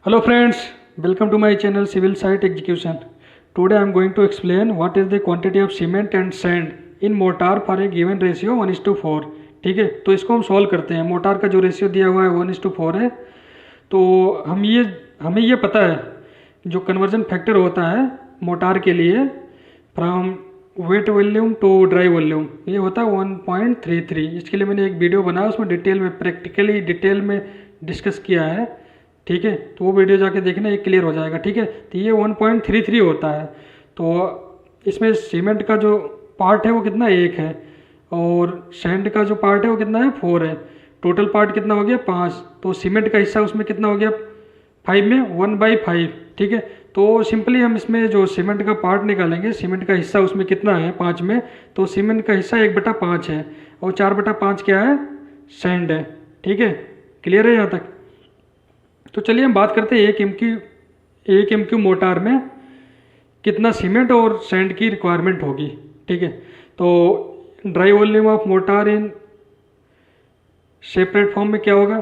Hello friends, welcome to my channel Civil Site Execution. Today I am going to explain what is the quantity of cement and sand in mortar for a given ratio 1:4. ठीक है, तो इसको हम solve करते हैं। Motor का जो ratio दिया हुआ है 1:4 है। तो हमें ये पता है जो कन्वर्जन फैक्टर होता है मोटार के लिए from wet volume to dry volume, ये होता है 1.33। इसके लिए मैंने एक वीडियो बनाया, उसमें डिटेल में डिस्कस किया है। ठीक है, तो वो वीडियो जाके देखना, ये क्लियर हो जाएगा। ठीक है, तो ये 1.33 होता है। तो इसमें सीमेंट का जो पार्ट है वो कितना 1 है और सैंड का जो पार्ट है वो कितना है 4 है। टोटल पार्ट कितना हो गया 5। तो सीमेंट का हिस्सा उसमें कितना हो गया 5 में 1/5। ठीक है, तो सिंपली हम इसमें जो सीमेंट का पार्ट निकालेंगे, सीमेंट का हिस्सा उसमें कितना है 5 में, तो सीमेंट का हिस्सा 1/5 है और 4/5 क्या है सैंड है। ठीक है, क्लियर है यहाँ तक। तो चलिए हम बात करते हैं एक एम क्यू मोटार में कितना सीमेंट और सैंड की रिक्वायरमेंट होगी। ठीक है, तो dry volume of motor in separate form में क्या होगा,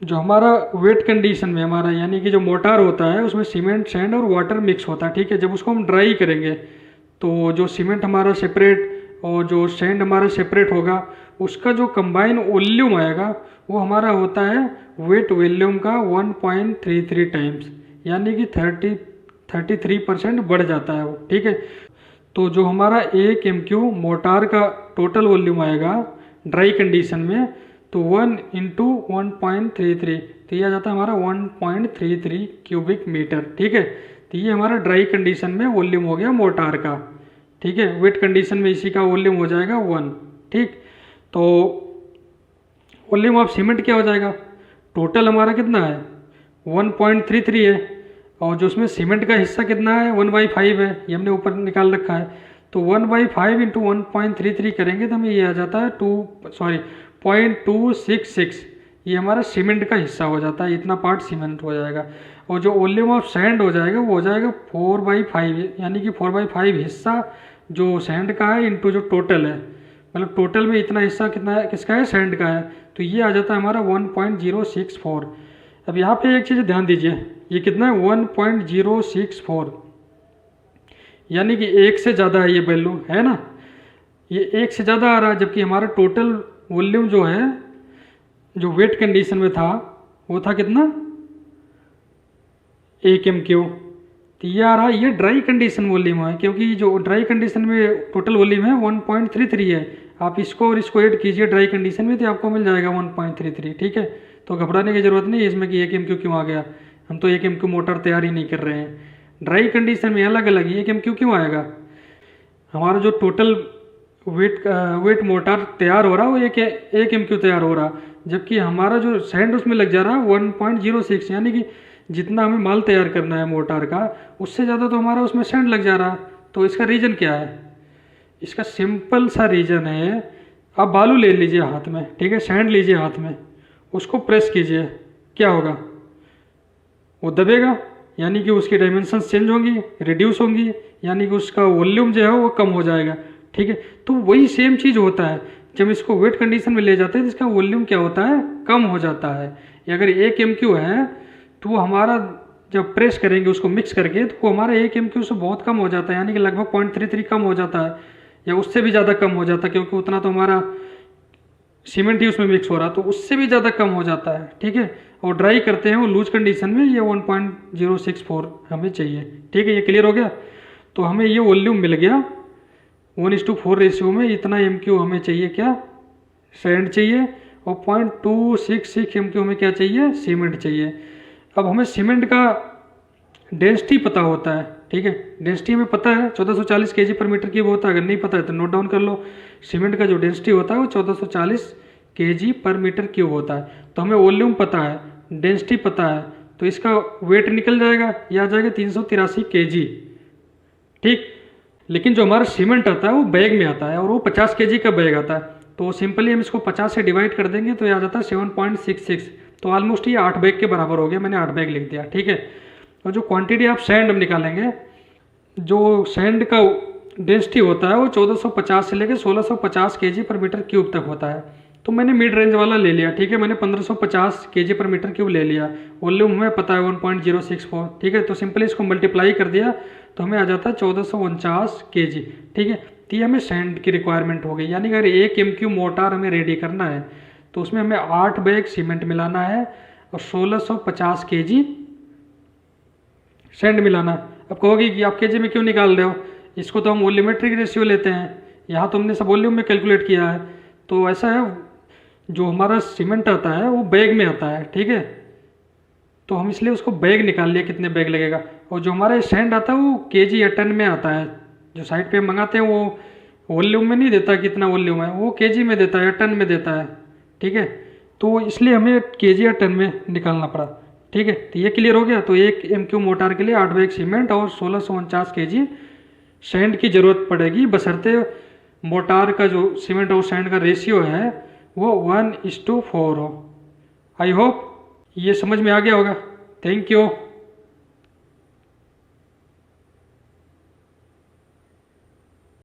जो हमारा वेट कंडीशन में हमारा यानी कि जो मोटार होता है उसमें सीमेंट सैंड और वाटर मिक्स होता है। ठीक है, जब उसको हम ड्राई करेंगे तो जो सीमेंट हमारा सेपरेट और जो सैंड हमारा सेपरेट होगा, उसका जो कंबाइन वॉल्यूम आएगा वो हमारा होता है वेट वॉल्यूम का 1.33 टाइम्स, यानी कि 33% बढ़ जाता है वो। ठीक है, तो जो हमारा एक एम क्यू मोटार का टोटल वॉल्यूम आएगा ड्राई कंडीशन में, तो 1 × 1.33, तो ये आ जाता है हमारा 1.33 क्यूबिक मीटर। ठीक है, तो ये हमारा ड्राई कंडीशन में वॉल्यूम हो गया मोटार का। ठीक है, वेट कंडीशन में इसी का वॉल्यूम हो जाएगा 1। ठीक, तो वॉल्यूम ऑफ सीमेंट क्या हो जाएगा, टोटल हमारा कितना है 1.33 है और जो उसमें सीमेंट का हिस्सा कितना है 1/5 है, ये हमने ऊपर निकाल रखा है। तो 1/5 × 1.33 करेंगे तो हमें ये आ जाता है 0.266, ये हमारा सीमेंट का हिस्सा हो जाता है, इतना पार्ट सीमेंट हो जाएगा। और जो वॉल्यूम ऑफ सैंड हो जाएगा वो हो जाएगा 4/5, यानी कि 4/5 हिस्सा जो सैंड का है इंटू जो टोटल है, मतलब टोटल में इतना हिस्सा कितना है किसका है सैंड का है, तो ये आ जाता है हमारा 1.064। अब यहाँ पे एक चीज़ ध्यान दीजिए, ये कितना है 1.064, यानी कि 1 से ज़्यादा है ये वैल्यू, है ना, ये 1 से ज़्यादा आ रहा है, जबकि हमारा टोटल वॉल्यूम जो है जो वेट कंडीशन में था वो था कितना 1 एम क्यू, तो ये आ रहा है, ये ड्राई कंडीशन वॉल्यूम है, क्योंकि जो ड्राई कंडीशन में टोटल वॉल्यूम है 1.33 है। आप इसको और इसको ऐड कीजिए ड्राई कंडीशन में तो आपको मिल जाएगा 1.33। ठीक है, तो घबराने की जरूरत नहीं है इसमें कि 1 एम क्यू क्यों आ गया, हम तो 1 एम क्यू मोटर तैयार ही नहीं कर रहे हैं। ड्राई कंडीशन में अलग अलग 1 एम क्यू क्यों आएगा, हमारा जो टोटल वेट मोटार तैयार हो रहा है वो 1 एम क्यू तैयार हो रहा, जबकि हमारा जो सैंड उसमें लग जा रहा है 1.06, यानी कि जितना हमें माल तैयार करना है मोटार का उससे ज़्यादा तो हमारा उसमें सैंड लग जा रहा। तो इसका रीज़न क्या है, इसका सिंपल सा रीज़न है, आप बालू ले लीजिए हाथ में, ठीक है, सैंड लीजिए हाथ में, उसको प्रेस कीजिए, क्या होगा, वो दबेगा, यानी कि उसकी डायमेंशंस चेंज होंगी, रिड्यूस होंगी, यानी कि उसका वॉल्यूम जो है वो कम हो जाएगा। ठीक है, तो वही सेम चीज़ होता है, जब इसको वेट कंडीशन में ले जाते हैं तो इसका वॉल्यूम क्या होता है कम हो जाता है। अगर 1 एम क्यू है तो वो हमारा जब प्रेस करेंगे उसको मिक्स करके तो वो हमारा 1 एम क्यू से बहुत कम हो जाता है, यानी कि लगभग 0.33 कम हो जाता है या उससे भी ज़्यादा कम हो जाता है, क्योंकि उतना तो हमारा सीमेंट ही उसमें मिक्स हो रहा, तो उससे भी ज़्यादा कम हो जाता है। ठीक है, और ड्राई करते हैं वो लूज कंडीशन में, ये 1.064 हमें चाहिए। ठीक है, ये क्लियर हो गया। तो हमें ये वॉल्यूम मिल गया 1:4 रेशियो में, इतना एम क्यू हमें चाहिए क्या सैंड चाहिए और 0.266 एम क्यू हमें क्या चाहिए सीमेंट चाहिए। अब हमें सीमेंट का डेंसिटी पता होता है। ठीक है, डेंसिटी हमें पता है 1440 kg/m³ होता है, अगर नहीं पता है तो नोट डाउन कर लो। सीमेंट का जो डेंसिटी होता है वो 1440 kg/m³ होता है। तो हमें वॉल्यूम पता है, डेंसिटी पता है, तो इसका वेट निकल जाएगा, यह आ जाएगा 383 kg। ठीक, लेकिन जो हमारा सीमेंट आता है वो बैग में आता है और वो 50 kg का बैग आता है, तो सिंपली हम इसको 50 से डिवाइड कर देंगे तो ये आ जाता है 7.66, तो ऑलमोस्ट ये 8 बैग के बराबर हो गया, मैंने 8 बैग लिख दिया। ठीक है, और जो क्वांटिटी ऑफ सैंड हम निकालेंगे, जो सैंड का डेंसिटी होता है वो 1450 से लेकर 1650 kg/m³ तक होता है। तो मैंने मिड रेंज वाला ले लिया, ठीक है। मैंने 1550 kg पर मीटर क्यूब ले लिया। वॉल्यूम हमें पता है 1064, ठीक है। तो सिंपली इसको मल्टीप्लाई कर दिया तो हमें आ जाता है 1449 kg, ठीक है। तो ये हमें सैंड की रिक्वायरमेंट हो गई, यानी अगर 1 MQ मोटार हमें रेडी करना है तो उसमें हमें 8 बैग सीमेंट मिलाना है और 1650 kg सैंड मिलाना है। अब कहोगे कि आप केजी में क्यों निकाल रहे हो, इसको तो हम वॉल्यूमेट्रिक रेशियो लेते हैं, यहाँ तो हमने सब वॉल्यूम में कैलकुलेट किया है। तो ऐसा है, जो हमारा सीमेंट आता है वो बैग में आता है, ठीक है। तो हम इसलिए उसको बैग निकाल लिए कितने बैग लगेगा। और जो हमारा सैंड आता है वो केजी या टन में आता है। जो साइट पे मंगाते हैं वो वॉल्यूम में नहीं देता कितना वॉल्यूम है, वो केजी में देता है या टन में देता है, ठीक है। तो इसलिए हमें केजी या टन में निकालना पड़ा, ठीक है। तो ये क्लियर हो गया। तो 1 MQ मोटार के लिए 8 बैग सीमेंट और 1649 kg सैंड की ज़रूरत पड़ेगी, बशर्ते मोटार का जो सीमेंट और सैंड का रेशियो है वो 1:4 हो। आई होप ये समझ में आ गया होगा। Thank you.